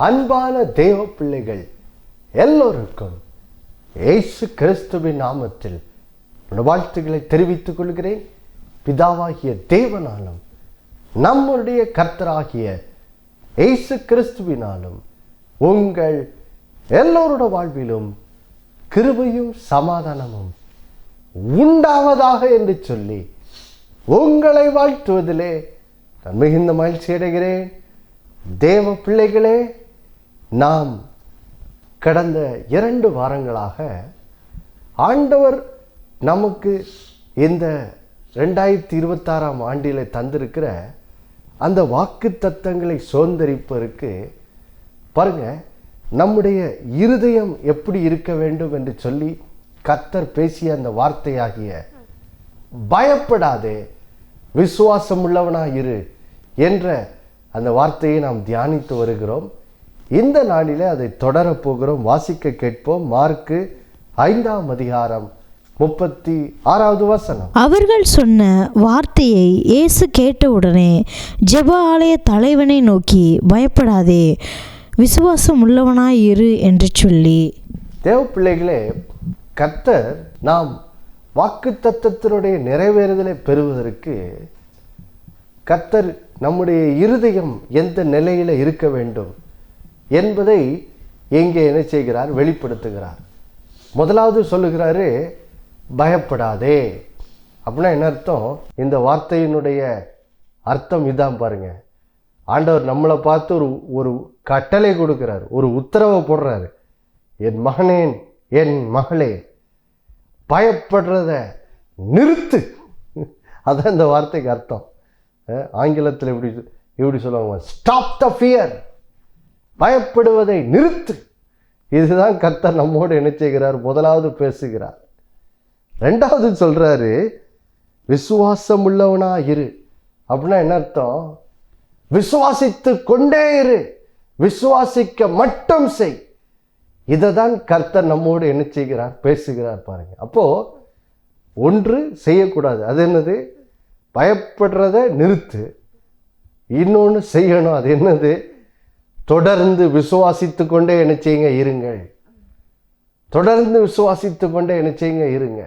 அன்பான தேவ பிள்ளைகள் எல்லோருக்கும் இயேசு கிறிஸ்துவின் நாமத்தில் வாழ்த்துக்களை தெரிவித்துக் கொள்கிறேன். பிதாவாகிய தேவனாலும் நம்முடைய கர்த்தராகிய இயேசு கிறிஸ்துவினாலும் உங்கள் எல்லோருடைய வாழ்விலும் கிருபையும் சமாதானமும் உண்டாவதாக என்று சொல்லி உங்களை வாழ்த்துவதிலே நான் மிகுந்த மகிழ்ச்சி அடைகிறேன். தேவ பிள்ளைகளே, நாம் கடந்த 2 வாரங்களாக ஆண்டவர் நமக்கு இந்த 2026ஆம் ஆண்டில் தந்திருக்கிற அந்த வாக்கு தத்தங்களை சுதந்தரிப்பதற்கு பாருங்க, நம்முடைய இருதயம் எப்படி இருக்க வேண்டும் என்று சொல்லி கர்த்தர் பேசிய அந்த வார்த்தையாகிய பயப்படாதே விசுவாசம் உள்ளவனாயிரு என்ற அந்த வார்த்தையை நாம் தியானித்து வருகிறோம். இந்த நாளிலே அதை தொடரப்போகிறோம். வாசிக்க கேட்போம். மார்க்கு 5ஆம் அதிகாரம் 36வது வசனம். அவர்கள் சொன்ன வார்த்தையை இயேசு கேட்டவுடனே ஜெப ஆலய தலைவனை நோக்கி, பயப்படாதே விசுவாசம் உள்ளவனாய் இரு என்று சொல்லி. தேவ பிள்ளைகளே, கர்த்தர் நாம் வாக்குத்தத்தத்தினுடைய நிறைவேறுதலை பெறுவதற்கு கர்த்தர் நம்முடைய இருதயம் எந்த நிலையில் இருக்க வேண்டும் என்பதை எங்கே என்ன செய்கிறார்? வெளிப்படுத்துகிறார். முதலாவது சொல்லுகிறாரு, பயப்படாதே. அப்படின்னா என்ன அர்த்தம்? இந்த வார்த்தையினுடைய அர்த்தம் இதான் பாருங்க. ஆண்டவர் நம்மளை பார்த்து ஒரு கட்டளை கொடுக்கிறார், ஒரு உத்தரவை போடுறாரு. என் மகனே, என் மகளே, பயப்படுறத நிறுத்து. அதான் இந்த வார்த்தைக்கு அர்த்தம். ஆங்கிலத்தில் இப்படி சொல்லுவாங்க, ஸ்டாப் த ஃபியர். பயப்படுவதை நிறுத்து. இதுதான் கர்த்தர் நம்மோடு என்ன செய்கிறார்? முதலாவது பேசுகிறார். 2வது சொல்றாரு, விசுவாசம் உள்ளவனா இரு. அப்படின்னா என்ன அர்த்தம்? விசுவாசித்து கொண்டே இரு, விசுவாசிக்க மட்டும் செய். இதை தான் கர்த்தர் நம்மோடு என்ன செய்கிறார்? பேசுகிறார் பாருங்க. அப்போ ஒன்று செய்யக்கூடாது. அது என்னது? பயப்படுறத நிறுத்து. இன்னொன்று செய்யணும். அது என்னது? தொடர்ந்து விசுவாசித்து கொண்டே என்ன செய்யுங்க? இருங்கள். தொடர்ந்து விசுவாசித்து கொண்டே என்ன செய்யுங்க? இருங்க.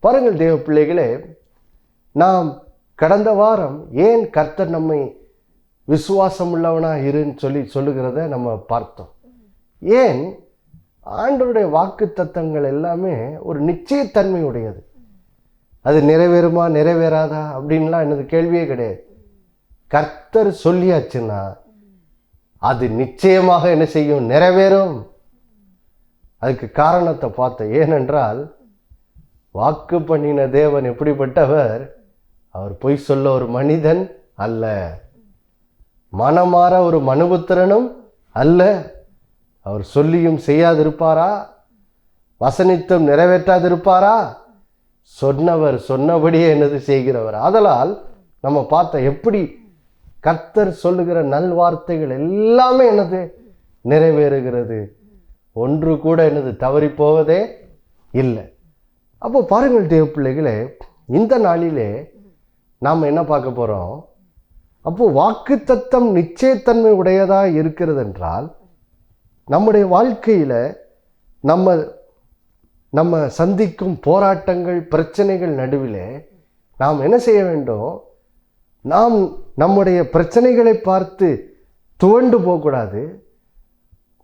பாருங்கள் தேவ பிள்ளைகளே, நாம் கடந்த வாரம் ஏன் கர்த்தர் நம்மை விசுவாசம் உள்ளவனா இருன்னு சொல்லுகிறத நம்ம பார்த்தோம். ஏன்? ஆண்டவருடைய வாக்கு தத்தங்கள் எல்லாமே ஒரு நிச்சயத்தன்மை உடையது. அது நிறைவேறுமா நிறைவேறாதா அப்படின்லாம் என்னது கேள்வியே கிடையாது. கர்த்தர் சொல்லியாச்சுன்னா அது நிச்சயமாக என்ன செய்யும்? நிறைவேறும். அதுக்கு காரணத்தை பார்த்தேன். ஏனென்றால் வாக்கு பண்ணின தேவன் எப்படிப்பட்டவர்? அவர் பொய் சொல்ல ஒரு மனிதன் அல்ல, மனமாற ஒரு மனுபுத்திரனும் அல்ல. அவர் சொல்லியும் செய்யாதிருப்பாரா? வசனித்தும் நிறைவேற்றாதிருப்பாரா? சொன்னவர் சொன்னபடியே என்னது செய்கிறவர். ஆதலால் நம்ம பார்த்த எப்படி கர்த்தர் சொல்லுகிற நல்வார்த்தைகள் எல்லாமே என்னது? நிறைவேறுகிறது. ஒன்று கூட என்னது தவறி போவதே இல்லை. அப்போ பாருங்கள் தேவ பிள்ளைகளே, இந்த நாளிலே நாம் என்ன பார்க்க போகிறோம்? அப்போ வாக்கு தத்தம் நிச்சயத்தன்மை உடையதாக இருக்கிறது என்றால், நம்முடைய வாழ்க்கையில் நம்ம சந்திக்கும் போராட்டங்கள், பிரச்சனைகள் நடுவில் நாம் என்ன செய்ய வேண்டும்? நாம் நம்முடைய பிரச்சனைகளை பார்த்து துவண்டு போகக்கூடாது,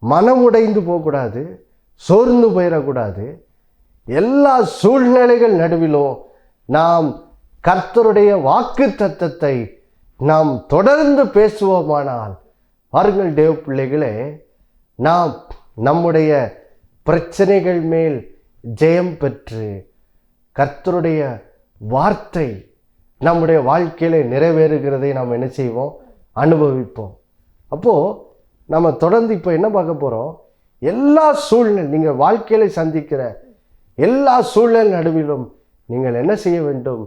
மனம் உடைந்து போகக்கூடாது, சோர்ந்து போயிடக்கூடாது. எல்லா சூழ்நிலைகள் நடுவிலும் நாம் கர்த்தருடைய வாக்கு தத்தத்தை நாம் தொடர்ந்து பேசுவோமானால், பாருங்கள் தேவ பிள்ளைகளே, நாம் நம்முடைய பிரச்சனைகள் மேல் ஜெயம் பெற்று கர்த்தருடைய வார்த்தை நம்முடைய வாழ்க்கையில நிறைவேறுகிறதை நாம் என்ன செய்வோம்? அனுபவிப்போம். அப்போது நம்ம தொடர்ந்து இப்போ என்ன பார்க்க போகிறோம்? எல்லா சூழ்நிலை, நீங்கள் வாழ்க்கையில சந்திக்கிற எல்லா சூழ்நிலை நடுவிலும் நீங்கள் என்ன செய்ய வேண்டும்?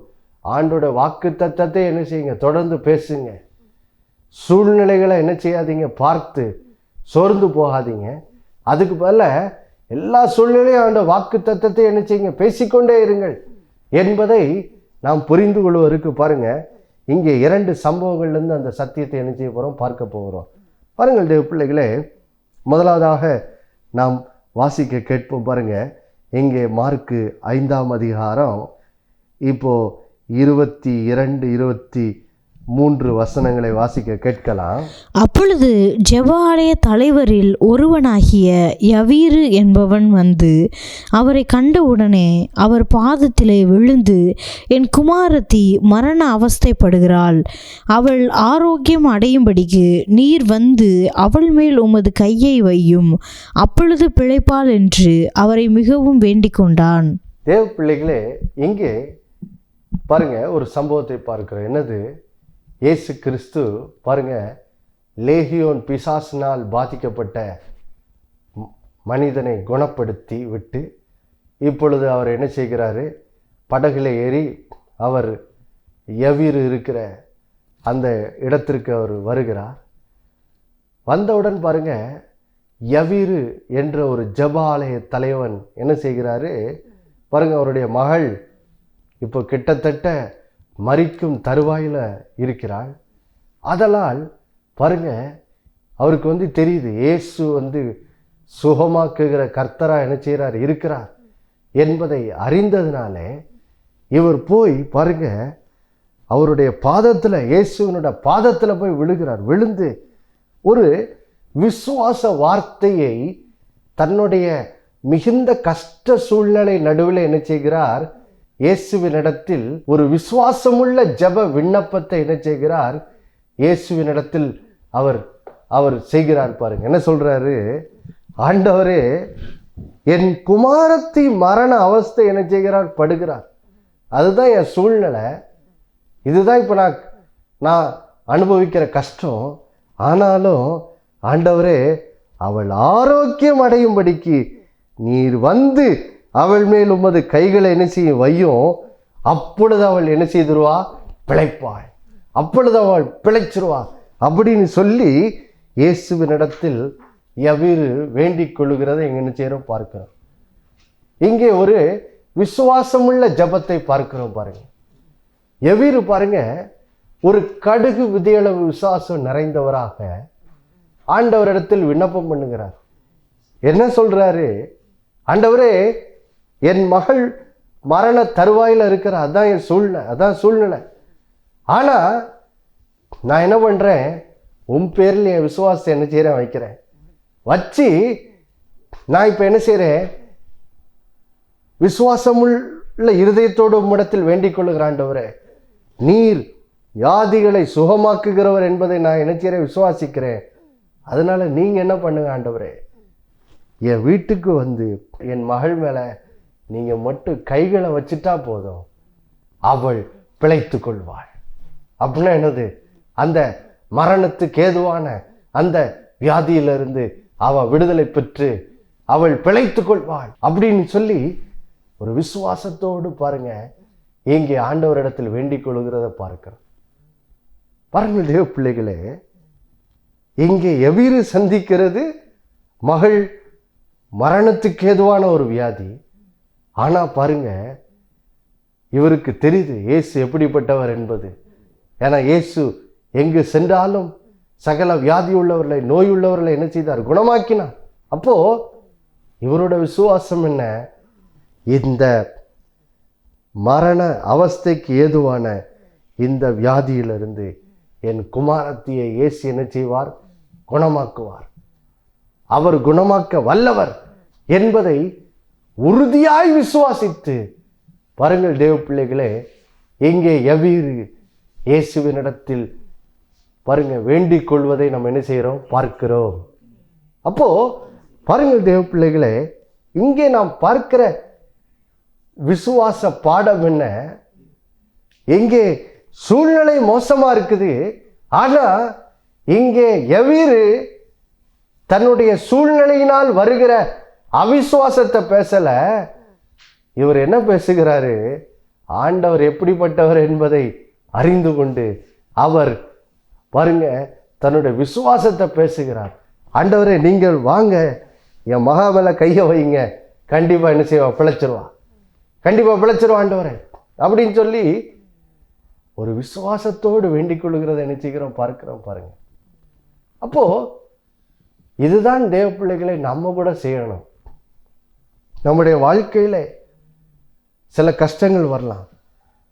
ஆண்டோட வாக்கு தத்தத்தை என்ன செய்யுங்க? தொடர்ந்து பேசுங்க. சூழ்நிலைகளை என்ன செய்யாதீங்க? பார்த்து சோர்ந்து போகாதீங்க. அதுக்கு பதிலாக எல்லா சூழ்நிலையும் ஆண்ட வாக்கு தத்தத்தை என்ன செய்யுங்க? பேசிக்கொண்டே இருங்கள் என்பதை நாம் புரிந்து கொள்வதற்கு பாருங்க, இங்கே 2 சம்பவங்கள்லேருந்து அந்த சத்தியத்தை என்ன செய்ய போகிறோம்? பார்க்க போகிறோம். பாருங்கள் தேவ பிள்ளைகளே, முதலாவதாக நாம் வாசிக்க கேட்போம். பாருங்க, இங்கே மார்க்கு 5ஆம் அதிகாரம் இப்போ 22, 23 வசனங்களை வாசிக்க கேட்கலாம். அப்பொழுது ஜெப ஆலய தலைவரில் ஒருவனாகிய யவீரு என்பவன் வந்து அவரை கண்டவுடனே அவர் பாதத்திலே விழுந்து, என் குமாரத்தி மரண அவஸ்தைப்படுகிறாள், அவள் ஆரோக்கியம் அடையும்படிக்கு நீர் வந்து அவள் மேல் உமது கையை வையும், அப்பொழுது பிழைப்பாள் என்று அவரை மிகவும் வேண்டிக் கொண்டான். தேவ பிள்ளைகளே, இங்கே பாருங்க ஒரு சம்பவத்தை பார்க்கிறோம். என்னது? இயேசு கிறிஸ்து பாருங்க, லேகியோன் பிசாசினால் பாதிக்கப்பட்ட மனிதனை குணப்படுத்தி விட்டு இப்பொழுது அவர் என்ன செய்கிறாரு? படகுல ஏறி அவர் யவீரு இருக்கிற அந்த இடத்திற்கு அவர் வருகிறார். வந்தவுடன் பாருங்க, யவீரு என்ற ஒரு ஜெப ஆலய தலைவன் என்ன செய்கிறாரு பாருங்க, அவருடைய மகள் இப்போ கிட்டத்தட்ட மரிக்கும் தருவாயில் இருக்கிறாள். அதனால் பாருங்க, அவருக்கு தெரியுது இயேசு சுகமாக்குகிற கர்த்தரா என்ன செய்கிறார், இருக்கிறார் என்பதை அறிந்ததுனால இவர் போய் பாருங்க அவருடைய பாதத்தில், இயேசுவினுடைய பாதத்தில் போய் விழுகிறார். விழுந்து ஒரு விசுவாச வார்த்தையை தன்னுடைய மிகுந்த கஷ்ட சூழ்நிலை நடுவில் என்ன செய்கிறார், இயேசுவினிடத்தில் ஒரு விசுவாசமுள்ள ஜெப விண்ணப்பத்தை என்ன செய்கிறார், இயேசுவினிடத்தில் அவர் செய்கிறார். பாருங்க என்ன சொல்றாரு, ஆண்டவரே என் குமாரத்தி மரண அவஸ்தை என்ன செய்கிறார், படுகிறார். அதுதான் என் சூழ்நிலை, இதுதான் இப்போ நான் அனுபவிக்கிற கஷ்டம். ஆனாலும் ஆண்டவரே அவள் ஆரோக்கியம் அடையும்படிக்கு நீர் வந்து அவள் மேல் உமது கைகளை என்ன செய்யும், வையும், அப்பொழுது அவள் என்ன செய்திருவா, பிழைப்பாள், அப்பொழுது அவள் பிழைச்சிருவா அப்படின்னு சொல்லி இயேசுவினிடத்தில் யவீரு வேண்டிக் கொள்ளுகிறதை எங்க என்ன செய்யறோம் பார்க்கிறோம். இங்கே ஒரு விசுவாசமுள்ள ஜெபத்தை பார்க்கிறோம். பாருங்க, யவீரு பாருங்க ஒரு கடுகு விதையளவு விசுவாசம் நிறைந்தவராக ஆண்டவரிடத்தில் விண்ணப்பம் பண்ணுகிறார். என்ன சொல்றாரு, ஆண்டவரே என் மகள் மரண தருவாயில் இருக்கிற, அதான் சூழ்நிலை. ஆனா நான் என்ன பண்றேன், உன் பேரில் என் விசுவாசத்தை என்ன செய்யறேன், வைக்கிறேன். வச்சு நான் இப்ப என்ன செய்யறேன், விசுவாசமுள்ள இருதயத்தோடு உம்மிடத்தில் வேண்டிக் கொள்ளுகிறான். ஆண்டவரே நீர் வியாதிகளை சுகமாக்குகிறவர் என்பதை நான் என்ன செய்யறேன், விசுவாசிக்கிறேன். அதனால நீங்க என்ன பண்ணுங்க ஆண்டவரே, என் வீட்டுக்கு என் மகள் மேல நீங்க மட்டும் கைகளை வச்சுட்டா போதும், அவள் பிழைத்து கொள்வாள். அப்படின்னா என்னது, அந்த மரணத்துக்கு ஏதுவான அந்த வியாதியிலிருந்து அவள் விடுதலை பெற்று அவள் பிழைத்து கொள்வாள் அப்படின்னு சொல்லி ஒரு விசுவாசத்தோடு பாருங்க இங்கே ஆண்டவரிடத்தில் வேண்டிக் கொள்கிறத பார்க்கிறோம். பாருங்கள் தேவ பிள்ளைகளே, இங்கே யவீரு சந்திக்கிறது மகள் மரணத்துக்கு ஏதுவான ஒரு வியாதி. ஆனா பாருங்க இவருக்கு தெரியுது இயேசு எப்படிப்பட்டவர் என்பது. ஏன்னா இயேசு எங்கு சென்றாலும் சகல வியாதி உள்ளவர்களை, நோய் உள்ளவர்களை என்ன செய்தார், குணமாக்கினார். அப்போ இவரோட விசுவாசம் என்ன, இந்த மரண அவஸ்தைக்கு ஏதுவான இந்த வியாதியிலிருந்து என் குமாரத்தியை இயேசு என்ன செய்வார், குணமாக்குவார். அவர் குணமாக்க வல்லவர் என்பதை உறுதியாய் விசுவாசித்து பாருங்கள் தேவ பிள்ளைகளே, எங்கே யவீரு இயேசுவினிடத்தில் பாருங்க வேண்டிக் கொள்வதை நம்ம என்ன செய்கிறோம், பார்க்கிறோம். அப்போ பாருங்கள் தேவ பிள்ளைகளே, இங்கே நாம் பார்க்கிற விசுவாச பாடம் என்ன, எங்கே சூழ்நிலை மோசமா இருக்குது. ஆனா இங்கே யவீரு தன்னுடைய சூழ்நிலையினால் வருகிற அவிசுவாசத்தை பேசல. இவர் என்ன பேசுகிறாரு, ஆண்டவர் எப்படிப்பட்டவர் என்பதை அறிந்து கொண்டு அவர் பாருங்க தன்னுடைய விசுவாசத்தை பேசுகிறார். ஆண்டவரே நீங்கள் வாங்க, என் மகா மேல கையை வைங்க, கண்டிப்பா என்ன செய்வா, பிழைச்சிருவா, கண்டிப்பா பிழைச்சிருவா ஆண்டவரே அப்படின்னு சொல்லி ஒரு விசுவாசத்தோடு வேண்டிக் கொள்ளுகிறத என்ன செய்கிறோம், பார்க்கிறோம். பாருங்க, அப்போ இதுதான் தேவ பிள்ளைகளை நம்ம கூட செய்யணும். நம்முடைய வாழ்க்கையில் சில கஷ்டங்கள் வரலாம்,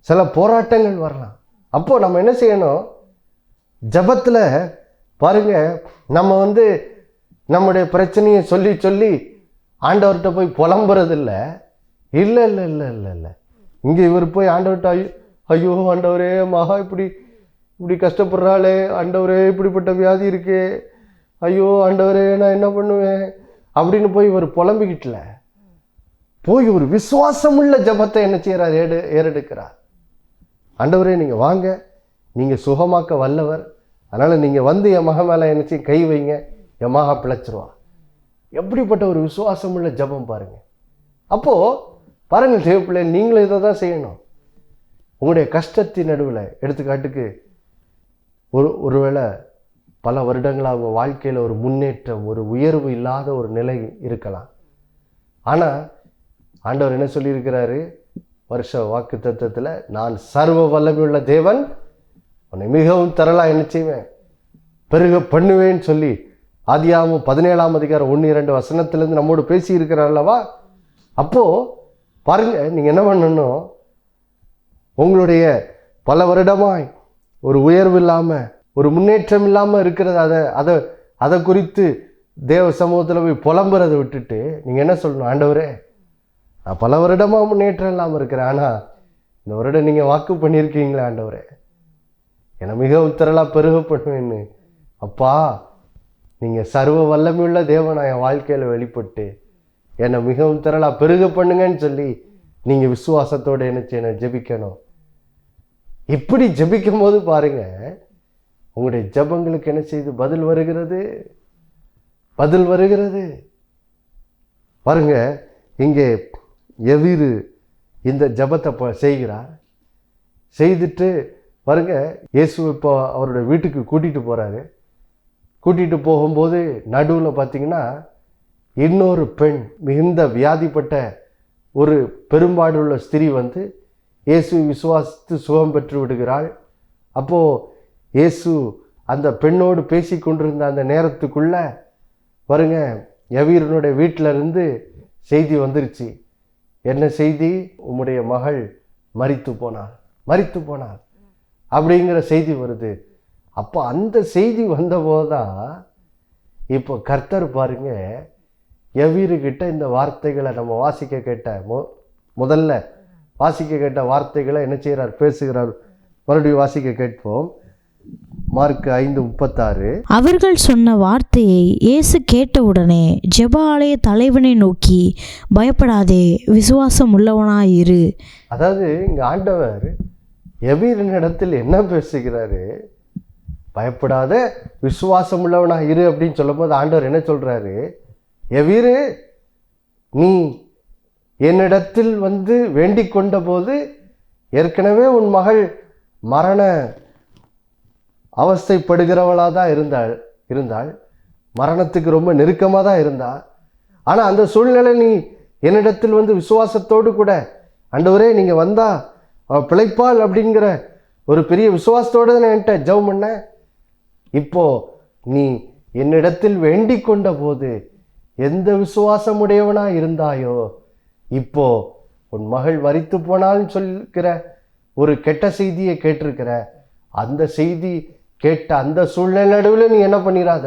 சில போராட்டங்கள் வரலாம். அப்போது நம்ம என்ன செய்யணும்? ஜபத்தில் பாருங்க, நம்ம நம்முடைய பிரச்சனையை சொல்லி சொல்லி ஆண்டவர்கிட்ட போய் புலம்புறது இல்லை. இல்லை இல்லை இல்லை இல்லை இல்லை இங்கே இவர் போய் ஆண்டவர்கிட்ட ஐயோ ஆண்டவரே மகா இப்படி இப்படி கஷ்டப்படுறாளே, ஆண்டவரே இப்படிப்பட்ட வியாதி இருக்கே, ஐயோ ஆண்டவரே நான் என்ன பண்ணுவேன் அப்படின்னு போய் இவர் புலம்பிக்கிட்டல. போய் ஒரு விசுவாசமுள்ள ஜபத்தை என்ன செய்கிறார்? ஏறெடுக்கிறார். ஆண்டவரே நீங்கள் வாங்க, நீங்கள் சுகமாக்க வல்லவர், அதனால் நீங்கள் என் மக மேலே என்ன செய்ய கை வைங்க, என் மகா பிழைச்சிருவா. எப்படிப்பட்ட ஒரு விசுவாசமுள்ள ஜபம் பாருங்கள். அப்போது பாருங்கள் தேவ பிள்ளை, நீங்களும் இதை தான் செய்யணும். உங்களுடைய கஷ்டத்தின் நடுவில், எடுத்துக்காட்டுக்கு ஒருவேளை பல வருடங்களாக அவங்க வாழ்க்கையில் ஒரு முன்னேற்றம், ஒரு உயர்வு இல்லாத ஒரு நிலை இருக்கலாம். ஆனால் ஆண்டவர் என்ன சொல்லியிருக்கிறாரு? வருஷ வாக்கு தத்துவத்தில், நான் சர்வ வல்லமையுள்ள தேவன், உன்னை மிகவும் திரளாக என்ன செய்வேன், பெருக பண்ணுவேன்னு சொல்லி ஆதியாகமம் 17ஆம் அதிகாரம் 1-2 வசனத்திலேருந்து நம்மோடு பேசி இருக்கிறார் அல்லவா? அப்போது பாருங்கள், நீங்கள் என்ன பண்ணணும்? உங்களுடைய பல வருடமாய் ஒரு உயர்வு இல்லாமல், ஒரு முன்னேற்றம் இல்லாமல் இருக்கிறது, அதை குறித்து தேவ சமூகத்தில் போய் புலம்புறதை விட்டுட்டு நீங்கள் என்ன சொல்லணும்? ஆண்டவரே நான் பல வருடமாக முன்னேற்றம் இல்லாமல் இருக்கிறேன், ஆனால் இந்த வருடம் நீங்கள் வாக்கு பண்ணியிருக்கீங்களே ஆண்டவரே, என்னை மிகவும் திரளாக பெருக பண்ணுவேன்னு. அப்பா, நீங்கள் சர்வ வல்லமையுள்ள தேவன் என் வாழ்க்கையில் வெளிப்பட்டு என்னை மிகவும் திரளாக பெருக பண்ணுங்கன்னு சொல்லி நீங்கள் விசுவாசத்தோடு என்ன செய்யணும்? ஜெபிக்கணும். இப்படி ஜெபிக்கும் போது பாருங்க, உங்களுடைய ஜெபங்களுக்கு என்ன செய்து பதில் வருகிறது. பாருங்க, இங்கே எவீரு இந்த ஜெபத்தை செய்கிறார். செய்துட்டு பாருங்க, இயேசு இப்போ அவருடைய வீட்டுக்கு கூட்டிகிட்டு போகிறாரு. கூட்டிகிட்டு போகும்போது நடுவில் பார்த்தீங்கன்னா இன்னொரு பெண், மிகுந்த வியாதிப்பட்ட ஒரு பெரும்பாடுள்ள ஸ்திரீ இயேசு விசுவாசித்து சுகம் பெற்று விடுகிறாள். அப்போது இயேசு அந்த பெண்ணோடு பேசி கொண்டிருந்த அந்த நேரத்துக்குள்ள பாருங்க, யவீரனுடைய வீட்டில் இருந்து செய்தி வந்துருச்சு. என்ன செய்தி? உம்முடைய மகள் மரித்து போனாள் அப்படிங்கிற செய்தி வருது. அப்போ அந்த செய்தி வந்தபோது தான் இப்போ கர்த்தர் பாருங்க, யவீருக்கிட்ட இந்த வார்த்தைகளை நம்ம வாசிக்க கேட்ட முதல்ல வாசிக்க கேட்ட வார்த்தைகளை என்ன செய்கிறார்? பேசுகிறார். மறுபடியும் வாசிக்க கேட்போம். மார்க் 5:36. அவர்கள் சொன்ன வார்த்தையை இயேசு கேட்டவுடனே ஜெப ஆலய தலைவனை நோக்கி, பயப்படாதே, விசுவாசம் உள்ளவனாயிரு. அதாவது இங்கே ஆண்டவர் எவீரின் இடத்தில் என்ன பேசுகிறாரு? பயப்படாத, விசுவாசம் உள்ளவனாக இரு அப்படின்னு சொல்லும் போது ஆண்டவர் என்ன சொல்கிறாரு? எவீரு, நீ என்னிடத்தில் வேண்டிக் கொண்ட போது ஏற்கனவே உன் மகள் மரண அவஸ்தைப்படுகிறவளாக தான் இருந்தாள், மரணத்துக்கு ரொம்ப நெருக்கமாக தான் இருந்தாள். ஆனால் அந்த சூழ்நிலை நீ என்னிடத்தில் விசுவாசத்தோடு கூட, ஆண்டவரே நீங்கள் வந்தா அவள் பிழைப்பாள் அப்படிங்கிற ஒரு பெரிய விசுவாசத்தோடு தான் என்கிட்ட ஜெபம் பண்ண. இப்போ நீ என்னிடத்தில் வேண்டிக் கொண்ட போது எந்த விசுவாசமுடையவனாக இருந்தாயோ, இப்போ உன் மகள் மரித்து போனால்னு சொல்லிக்கிற ஒரு கெட்ட செய்தியை கேட்டிருக்கிற. அந்த செய்தி கேட்ட அந்த சூழ்நிலை நடுவில் நீ என்ன பண்ணிடாத,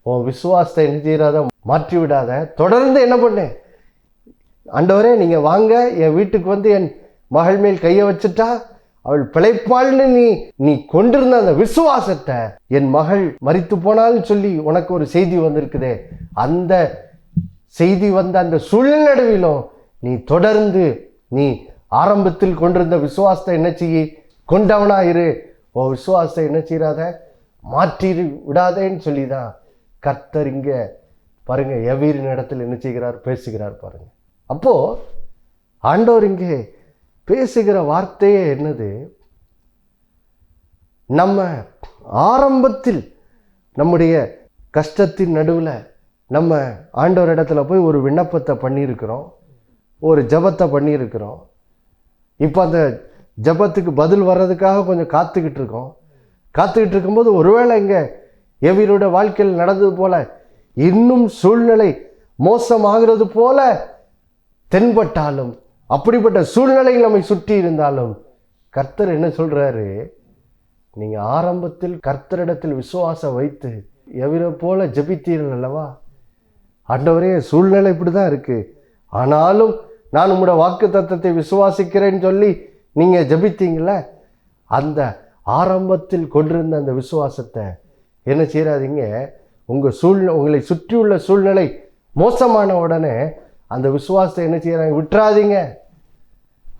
உன் விசுவாசத்தை என்ன செய்யாத, மாற்றி விடாத. தொடர்ந்து என்ன பண்ணு? ஆண்டவரே நீங்கள் வாங்க, என் வீட்டுக்கு என் மகள் மேல் கையை வச்சுட்டா அவள் பிழைப்பாள்னு நீ கொண்டிருந்த அந்த விசுவாசத்தை, என் மகள் மரித்து போனால்னு சொல்லி உனக்கு ஒரு செய்தி வந்திருக்குதே, அந்த செய்தி அந்த சூழ்நிலை நடுவிலும் நீ தொடர்ந்து நீ ஆரம்பத்தில் கொண்டிருந்த விசுவாசத்தை என்ன செய்ய கொண்டவனா இரு. ஓ விசுவாசத்தை என்ன செய்யாத, மாற்றி விடாதேன்னு சொல்லி தான் கர்த்தர் இங்கே பாருங்க எவீரின் இடத்துல என்ன செய்கிறார்? பேசுகிறார் பாருங்க. அப்போ ஆண்டவர் இங்கே பேசுகிற வார்த்தையே என்னது? நம்ம ஆரம்பத்தில் நம்முடைய கஷ்டத்தின் நடுவில் நம்ம ஆண்டவர் இடத்துல போய் ஒரு விண்ணப்பத்தை பண்ணியிருக்கிறோம், ஒரு ஜபத்தை பண்ணியிருக்கிறோம். இப்போ அந்த ஜபத்துக்கு பதில் வர்றதுக்காக கொஞ்சம் காத்துக்கிட்டு இருக்கும்போது ஒருவேளை இங்கே எவீரோட வாழ்க்கையில் நடந்தது போல இன்னும் சூழ்நிலை மோசமாகிறது போல தென்பட்டாலும், அப்படிப்பட்ட சூழ்நிலைகள் நம்மை சுற்றி இருந்தாலும், கர்த்தர் என்ன சொல்றாரு? நீங்க ஆரம்பத்தில் கர்த்தரிடத்தில் விசுவாசம் வைத்து எவரை போல ஜெபித்தீர்கள் அல்லவா? ஆண்டவரே, சூழ்நிலை இப்படிதான் இருக்கு, ஆனாலும் நான் உங்களோட வாக்கு தத்தத்தை விசுவாசிக்கிறேன்னு சொல்லி நீங்க ஜெபித்தீங்கள, அந்த ஆரம்பத்தில் கொண்டிருந்த அந்த விசுவாசத்தை என்ன செய்யாதீங்க. உங்களை சுற்றியுள்ள சூழ்நிலை மோசமான உடனே அந்த விசுவாசத்தை என்ன செய்யறாங்க? விட்டுறாதீங்க.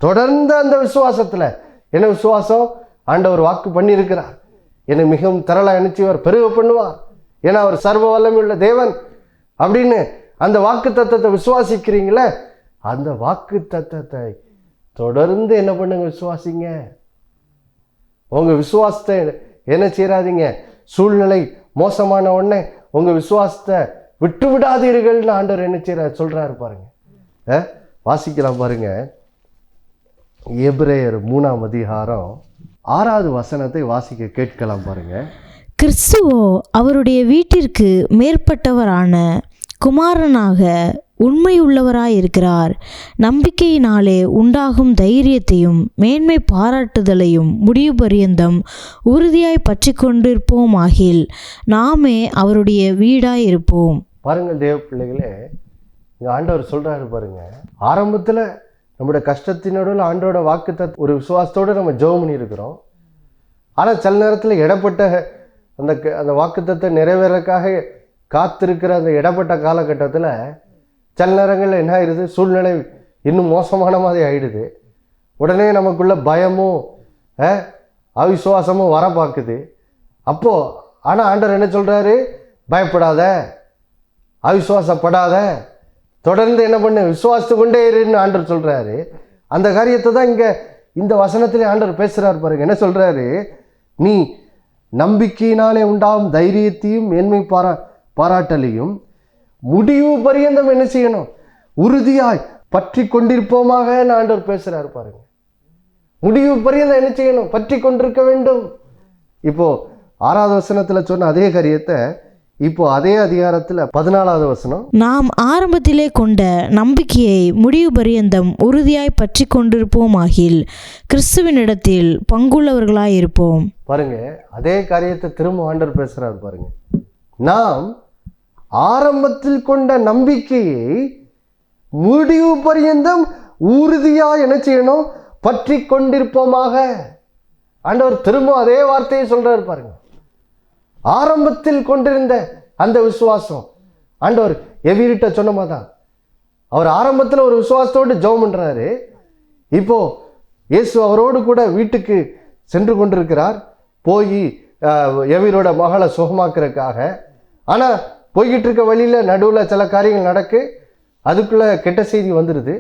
தொடர்ந்து அந்த விசுவாசத்துல, என்ன விசுவாசம்? ஆண்டவர் வாக்கு பண்ணியிருக்கிறார், என்னை மிகவும் திரளா நினைச்சவர் பெருக பண்ணுவார், ஏன்னா அவர் சர்வ வல்லமையுள்ள தேவன் அப்படின்னு அந்த வாக்கு தத்தத்தை விசுவாசிக்கிறீங்களே, அந்த வாக்கு தத்தத்தை தொடர்ந்து என்ன பண்ணுங்க? விசுவாசிங்க. உங்க விசுவாசத்தை என்ன செய்யாதீங்க. சூழ்நிலை மோசமான உடனே உங்க விசுவாசத்தை விட்டு விடாதீர்கள்னு ஆண்டவர் என்ன செய்யறாரு சொல்றாரு பாருங்க. வாசிக்கலாம் பாருங்க. எபிரேயர் 3ஆம் அதிகாரம் 6வது வசனத்தை வாசிக்க கேட்கலாம் பாருங்க. கிறிஸ்துவோ அவருடைய வீட்டிற்கு மேற்பட்டவரான குமாரனாக உண்மையுள்ளவராயிருக்கிறார். நம்பிக்கையினாலே உண்டாகும் தைரியத்தையும் மேன்மை பாராட்டுதலையும் முடிவு பரியந்தம் உறுதியாய் பற்றி கொண்டிருப்போமாகில் நாமே அவருடைய வீடாய் இருப்போம். பாருங்க தேவ பிள்ளைகளே, இங்க ஆண்டவர் சொல்றாரு பாருங்க. ஆரம்பத்துல நம்முடைய கஷ்டத்தினோட ஆண்டோட வாக்குத்த ஒரு விசுவாசத்தோடு நம்ம ஜெபம் பண்ணி இருக்கிறோம். ஆனால் சில நேரத்தில் இடப்பட்ட அந்த வாக்குத்தத்தை நிறைவேறக்காக காத்திருக்கிற அந்த இடப்பட்ட காலகட்டத்தில் சில நேரங்களில் என்ன ஆயிடுது? சூழ்நிலை இன்னும் மோசமான மாதிரி ஆயிடுது. உடனே நமக்குள்ள பயமும் அவிசுவாசமும் வர பார்க்குது. அப்போது ஆனால் ஆண்டவர் என்ன சொல்கிறாரு? பயப்படாத, அவிசுவாசப்படாத, தொடர்ந்து என்ன பண்ணு? விசுவாசத்து கொண்டே இருன்னு ஆண்டவர் சொல்கிறாரு. அந்த காரியத்தை தான் இங்கே இந்த வசனத்திலே ஆண்டவர் பேசுகிறார் பாருங்க. என்ன சொல்கிறாரு? நீ நம்பிக்கையினாலே உண்டாகும் தைரியத்தையும் மேன்மை பாராட்டலையும் முடிவு பரியந்தம் என்ன செய்யணும்? உறுதியாய் பற்றி கொண்டிருப்போமாக ஆண்டவர் பேசுகிறார் பாருங்க. முடிவு பரியந்தம் என்ன செய்யணும்? பற்றி கொண்டிருக்க வேண்டும். இப்போ 6வது வசனத்தில் சொன்ன அதே காரியத்தை இப்போ அதே அதிகாரத்தில் 14வது வசனம், நாம் ஆரம்பத்திலே கொண்ட நம்பிக்கையை முடிவு பரியந்தம் உறுதியாய் பற்றி கொண்டிருப்போமாகில் கிறிஸ்துவினிடத்தில் பங்குள்ளவர்களாயிருப்போம். பாருங்க, அதே காரியத்தை திரும்ப ஆண்டவர் பேசுறாரு பாருங்க. நாம் ஆரம்பத்தில் கொண்ட நம்பிக்கையை முடிவு பரியந்தம் உறுதியா என்ன செய்யணும்? பற்றி கொண்டிருப்போமாக. ஆண்டவர் திரும்ப அதே வார்த்தையை சொல்றாரு பாருங்க. ஆரம்பத்தில் கொண்டிருந்த அந்த விசுவாசம் ஆண்டவர் எவிரிட்ட சொன்னமாதான். அவர் ஆரம்பத்தில் ஒரு விசுவாசத்தோடு ஜெபம் பண்றாரு. இப்போ இயேசு அவரோடு கூட வீட்டுக்கு சென்று கொண்டிருக்கிறார், போய் எவிரோட மகளை சுகமாக்குறதுக்காக. ஆனால் போய்கிட்டு இருக்க வழியில் நடுவில் சில காரியங்கள் நடக்கு, அதுக்குள்ளே கெட்ட செய்தி வந்துடுது.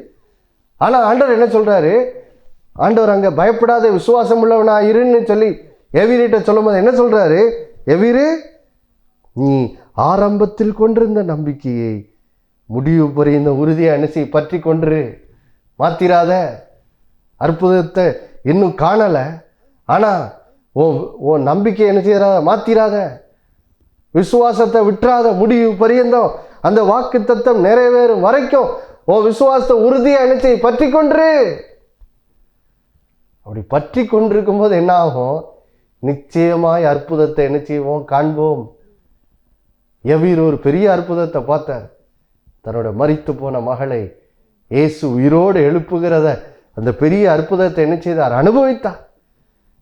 ஆனால் ஆண்டவர் என்ன சொல்கிறாரு? ஆண்டவர் அங்கே பயப்படாத விசுவாசம் உள்ளவனா இருன்னு சொல்லி எவிரிட்ட சொல்லும் போது என்ன சொல்கிறாரு? எவிரு, நீ ஆரம்பத்தில் கொண்டிருந்த நம்பிக்கையை முடிவு புரிந்த உறுதியாக என்ன செய்? பற்றி கொண்டு மாத்திராத. அற்புதத்தை இன்னும் காணலை, ஆனால் ஓ நம்பிக்கை என்ன செய்யறாத? மாத்திராத. விசுவாசத்தை விட்டுறாத. முடிவு பரியந்தம் அந்த வாக்கு தத்தம் நிறைவேறும் வரைக்கும் ஓ விசுவாசத்தை உறுதியா என்ன செய்? பற்றி கொன்று. அப்படி பற்றி கொண்டிருக்கும் போது என்ன ஆகும்? நிச்சயமாய் அற்புதத்தை என்ன செய்வோம்? காண்போம். எவ்வீர் ஒரு பெரிய அற்புதத்தை பார்த்தார். தன்னோட மரித்து போன மகளை இயேசு உயிரோடு எழுப்புகிறத, அந்த பெரிய அற்புதத்தை என்ன செய்தார்? அனுபவித்தார்.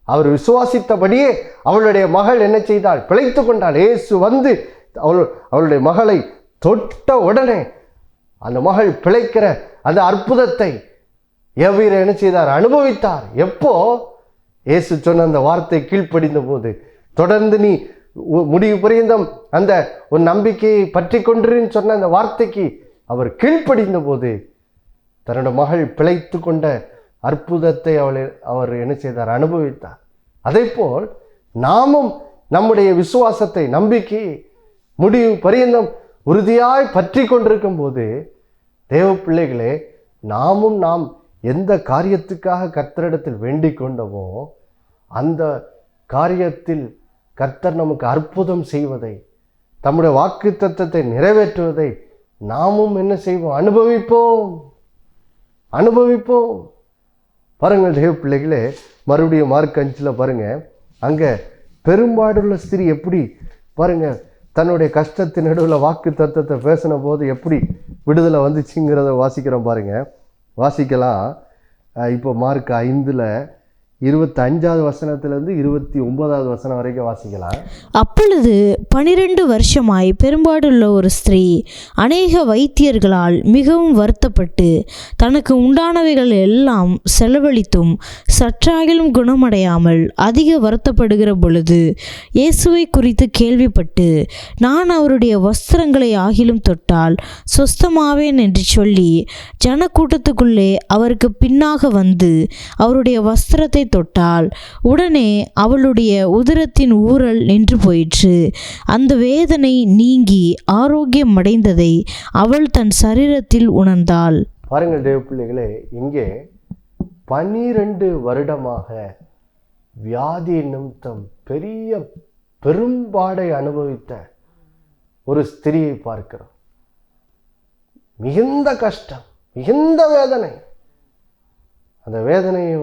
அவர் விசுவாசித்தபடியே அவளுடைய மகள் என்ன செய்தாள்? பிழைத்து கொண்டாள். இயேசு வந்து அவளுடைய மகளை தொட்ட உடனே அந்த மகள் பிழைக்கிற அந்த அற்புதத்தை எவ்வீர் என்ன செய்தார்? அனுபவித்தார். எப்போ? இயேசு சொன்ன அந்த வார்த்தை கீழ்ப்படிந்த போது. தொடர்ந்து நீ முடிவு பரியந்தம் அந்த ஒரு நம்பிக்கையை பற்றி கொண்டிருன்னு சொன்ன அந்த வார்த்தைக்கு அவர் கீழ்ப்படிந்த போது தன்னோட மகள் பிழைத்து கொண்ட அற்புதத்தை அவர் என்ன செய்தார்? அனுபவித்தார். அதே போல் நாமும் நம்முடைய விசுவாசத்தை, நம்பிக்கை முடிவு பரியந்தம் உறுதியாய் பற்றி கொண்டிருக்கும் போது தேவ பிள்ளைகளே, நாம் எந்த காரியத்துக்காக கர்த்தரிடத்தில் வேண்டிக் கொண்டோமோ அந்த காரியத்தில் கர்த்தர் நமக்கு அற்புதம் செய்வதை, தம்முடைய வாக்குத்தத்தத்தை நிறைவேற்றுவதை நாமும் என்ன செய்வோம்? அனுபவிப்போம். பாருங்கள் தேவ பிள்ளைகளே, மறுபடியும் மார்க் 5 பாருங்கள், அங்கே பெரும்பாடுள்ள ஸ்திரீ எப்படி பாருங்கள் தன்னுடைய கஷ்டத்தின் நடுவில் வாக்கு தத்தத்தை பேசின போது எப்படி விடுதலை வந்துச்சுங்கிறத வாசிக்கிறோம். பாருங்கள், வாசிக்கலாம். இப்போ மார்க் 5 25வது வசனத்திலிருந்து 29வது வசனம் வரைக்கும் வாசிக்கலாம். அப்பொழுது 12 வருஷமாய் பெரும்பாடுள்ள ஒரு ஸ்திரீ அநேக வைத்தியர்களால் மிகவும் வருத்தப்பட்டு தனக்கு உண்டானவைகள் எல்லாம் செலவழித்தும் சற்றாகிலும் குணமடையாமல் அதிக வருத்தப்படுகிற பொழுது இயேசுவை குறித்து கேள்விப்பட்டு, நான் அவருடைய வஸ்திரங்களை ஆகிலும் தொட்டால் சொஸ்தமாவேன் என்று சொல்லி ஜனக்கூட்டத்துக்குள்ளே அவருக்கு பின்னாக வந்து அவருடைய வஸ்திரத்தை தொட்டால் உடனே அவளுடைய உதரத்தின் ஊறல் நின்று போயிற்று. அந்த வேதனை நீங்கி ஆரோக்கியம் அடைந்ததை அவள் தன் சரீரத்தில் உணர்ந்தாள். பாருங்கள் தேவ பிள்ளைகளே, இங்கே 12 வருடமாக வியாதி நிமித்தம் பெரிய பெரும்பாடை அனுபவித்த ஒரு ஸ்திரியை பார்க்கிறோம். மிகுந்த கஷ்டம், மிகுந்த வேதனை. அந்த வேதனையை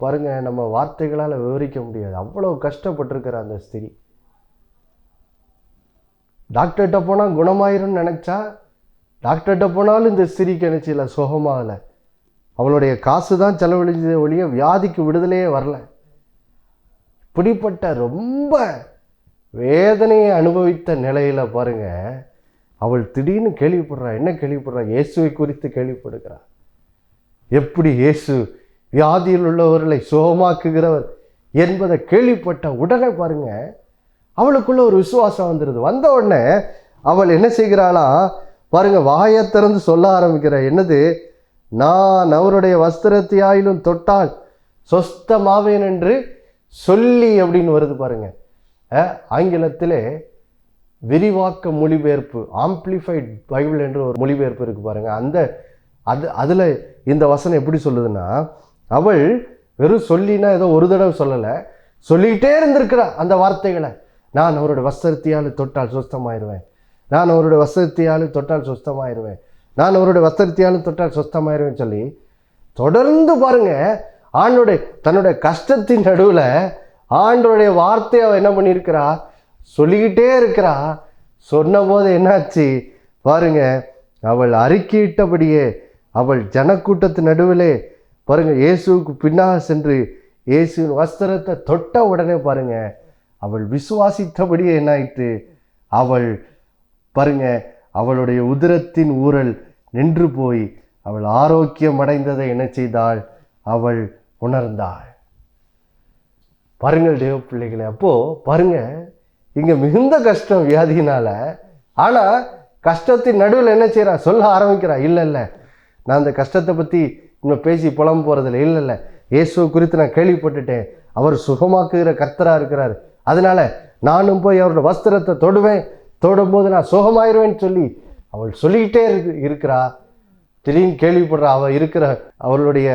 பாருங்க, நம்ம வார்த்தைகளால் விவரிக்க முடியாது. அவ்வளோ கஷ்டப்பட்டிருக்கிற அந்த ஸ்திரீ டாக்டர்கிட்ட போனால் குணமாயிரும்னு நினச்சா, டாக்டர்கிட்ட போனாலும் இந்த ஸ்திரீக்கு நினச்சில சுகமாகலை. அவளுடைய காசு தான் செலவழிஞ்ச ஒழிய வியாதிக்கு விடுதலையே வரல. இப்படிப்பட்ட ரொம்ப வேதனையை அனுபவித்த நிலையில் பாருங்க, அவள் திடீர்னு கேள்விப்படுறா. என்ன கேள்விப்படுறா? இயேசுவை குறித்து கேள்விப்படுகிறா. எப்படி இயேசு வியாதியில் உள்ளவர்களை சுகமாக்குகிறவர் என்பதை கேள்விப்பட்ட உடனே பாருங்க, அவளுக்குள்ள ஒரு விசுவாசம் வந்துடுது. வந்த உடனே அவள் என்ன செய்கிறாளாம் பாருங்க, வாயை திறந்து சொல்ல ஆரம்பிக்கிற. என்னது? நான் அவருடைய வஸ்திரத்தையாயிலும் தொட்டால் சொஸ்தமாவேன் என்று சொல்லி அப்படின்னு வருது பாருங்க. ஆங்கிலத்திலே விரிவாக்க மொழிபெயர்ப்பு, ஆம்பிளிஃபைட் பைபிள் என்று ஒரு மொழிபெயர்ப்பு இருக்குது பாருங்க. அதில் இந்த வசனம் எப்படி சொல்லுதுன்னா, அவள் வெறும் சொல்லினா ஏதோ ஒரு தடவை சொல்லலை, சொல்லிகிட்டே இருந்திருக்கிறா அந்த வார்த்தைகளை. நான் அவருடைய வஸ்திரத்தையால் தொட்டால் சுஸ்தமாயிருவேன், நான் அவருடைய வஸ்திரத்தையால் தொட்டால் சுஸ்தமாயிருவேன், நான் அவருடைய வஸ்திரத்தையால் தொட்டால் சுஸ்தமாயிருவேன் சொல்லி தொடர்ந்து பாருங்க, தன்னுடைய கஷ்டத்தின் நடுவில் ஆண்டவருடைய வார்த்தையை அவள் என்ன பண்ணியிருக்கிறா? சொல்லிக்கிட்டே இருக்கிறா. சொன்ன போது என்னாச்சு பாருங்க, அவள் அறிக்கையிட்டபடியே அவள் ஜனக்கூட்டத்தின் நடுவிலே பாருங்க இயேசுவுக்கு பின்னாக சென்று இயேசுவின் வஸ்திரத்தை தொட்ட உடனே பாருங்க, அவள் விசுவாசித்தபடியே என்னாயிற்று? அவள் பாருங்க, அவளுடைய உதரத்தின் ஊறல் நின்று போய் அவள் ஆரோக்கியம் அடைந்ததை என்ன செய்தாள்? அவள் உணர்ந்தாள். பாருங்கள் தேவ பிள்ளைகளே, அப்போ பாருங்க, இங்க மிகுந்த கஷ்டம் வியாதியினால. ஆனா கஷ்டத்தின் நடுவில் என்ன செய்யறா? சொல்ல ஆரம்பிக்கிறா. இல்லை, நான் அந்த கஷ்டத்தை பற்றி இன்னும் பேசி புலம்பு போகிறதில்ல. இல்லை, இயேசுவை குறித்து நான் கேள்விப்பட்டுட்டேன், அவர் சுகமாக்குகிற கர்த்தராக இருக்கிறார், அதனால நானும் போய் அவரோட வஸ்திரத்தை தொடும்போது நான் சுகமாயிருவேன்னு சொல்லி அவள் சொல்லிக்கிட்டே இருக்கிறா. திடீர்னு கேள்விப்படுறா, அவள் இருக்கிற அவளுடைய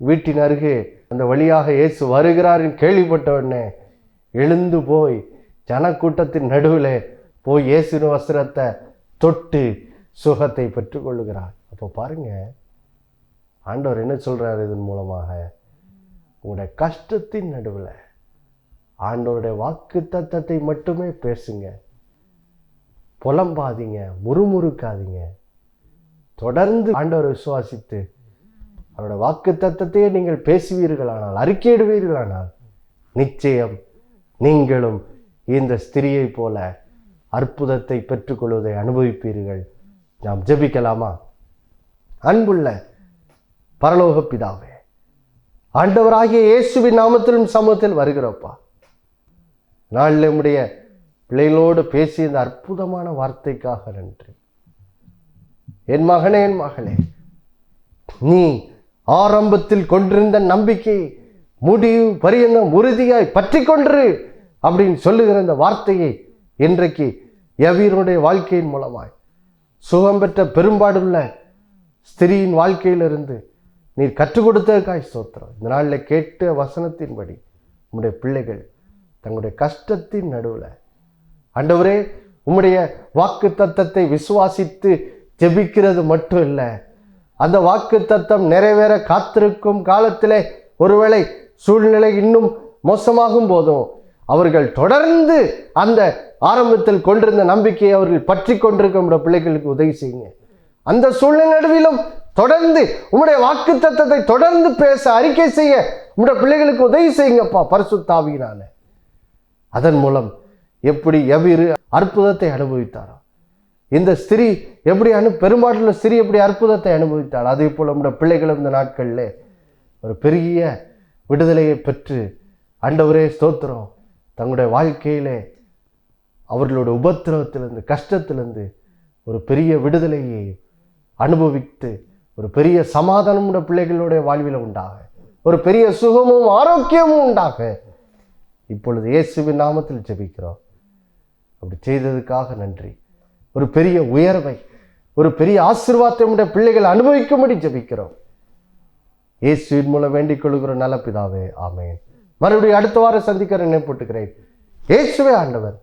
வீட்டின் அருகே அந்த வழியாக இயேசு வருகிறாருன்னு கேள்விப்பட்ட உடனே எழுந்து போய் ஜனக்கூட்டத்தின் நடுவில் போய் இயேசுவின் வஸ்திரத்தை தொட்டு சுகத்தை பெற்றுக்கொள்ளுகிறார். அப்போ பாருங்க, ஆண்டவர் என்ன சொல்றாரு இதன் மூலமாக? உங்களுடைய கஷ்டத்தின் நடுவில் ஆண்டவருடைய வாக்கு தத்தத்தை மட்டுமே பேசுங்க, புலம்பாதீங்க, முறுமுறுக்காதீங்க. தொடர்ந்து ஆண்டவரை விசுவாசித்து அவருடைய வாக்கு தத்தத்தையே நீங்கள் பேசுவீர்களானால், அறிக்கையிடுவீர்களானால், நிச்சயம் நீங்களும் இந்த ஸ்திரியை போல அற்புதத்தை பெற்றுக்கொள்வதை அனுபவிப்பீர்கள். நாம் ஜெபிக்கலாமா? அன்புள்ள பரலோக பிதாவே, ஆண்டவராகிய இயேசுவின் நாமத்திலும் சமூகத்தில் வருகிறோப்பா. நாளில் நம்முடைய பிள்ளைகளோடு பேசிய இந்த அற்புதமான வார்த்தைக்காக நன்றி. என் மகனே, என் மகளே, நீ ஆரம்பத்தில் கொண்டிருந்த நம்பிக்கை முடிவு பரியந்தம் உறுதியாய் பற்றி கொன்று அப்படின்னு சொல்லுகிற இந்த வார்த்தையை இன்றைக்கு யவீருடைய வாழ்க்கையின் மூலமாய் சுகம் பெற்ற பெரும்பாடுள்ள ஸ்திரீயின் வாழ்க்கையிலிருந்து நீர் கற்றுக் கொடுத்ததுக்காய் ஸ்தோத்திரம். இந்த நாளில் கேட்ட வசனத்தின்படி நம்முடைய பிள்ளைகள் தங்களுடைய கஷ்டத்தின் நடுவில் ஆண்டவரே, உம்முடைய வாக்கு தத்தத்தை விசுவாசித்து ஜெபிக்கிறது மட்டும் இல்லை, அந்த வாக்கு தத்தம் நிறைவேற காத்திருக்கும் காலத்திலே ஒருவேளை சூழ்நிலை இன்னும் மோசமாகும் போதும் அவர்கள் தொடர்ந்து அந்த ஆரம்பத்தில் கொண்டிருந்த நம்பிக்கையை அவர்கள் பற்றி கொண்டிருக்க பிள்ளைகளுக்கு உதவி செய்யுங்க. அந்த சூழ்நிலை நடுவிலும் தொடர்ந்து உம்முடைய வாக்கு தத்தத்தை தொடர்ந்து பேச, அறிக்கை செய்ய உம்முடைய பிள்ளைகளுக்கு உதவி செய்யுங்கப்பா பரிசுத்த ஆவியினால. அதன் மூலம் எப்படி யவீரு அற்புதத்தை அனுபவித்தாரோ, இந்த ஸ்திரீ எப்படி பெரும்பாலுள்ள ஸ்திரீ எப்படி அற்புதத்தை அனுபவித்தாள், அதே போல் நம்முடைய பிள்ளைகளும் இந்த நாட்களில் ஒரு பெரிய விடுதலையை பெற்று, ஆண்டவரே ஸ்தோத்திரம், தங்களுடைய வாழ்க்கையிலே அவர்களோட உபத்திரவத்திலிருந்து, கஷ்டத்திலிருந்து ஒரு பெரிய விடுதலையை அனுபவித்து ஒரு பெரிய சமாதானம் உடைய பிள்ளைகளுடைய வாழ்வில் உண்டாக, ஒரு பெரிய சுகமும் ஆரோக்கியமும் உண்டாக இப்பொழுது இயேசுவின் நாமத்தில் ஜெபிக்கிறோம். அப்படி செய்ததுக்காக நன்றி. ஒரு பெரிய உயர்வை, ஒரு பெரிய ஆசீர்வாதத்தை உடைய பிள்ளைகள் அனுபவிக்கும்படி ஜெபிக்கிறோம். இயேசுவின் மூலம் வேண்டிக் கொள்கிறோம் நல்ல பிதாவே, ஆமென். மறுபடியும் அடுத்த வாரம் சந்திக்கிற நினைப்பட்டுக்கிறேன். இயேசுவே ஆண்டவர்.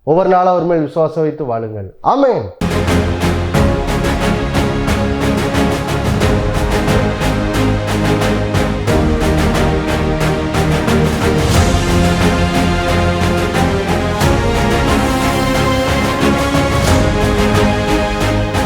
ஒவ்வொரு நாளும் அவர் மேல் விசுவாசம் வைத்து வாழுங்கள். ஆமென்.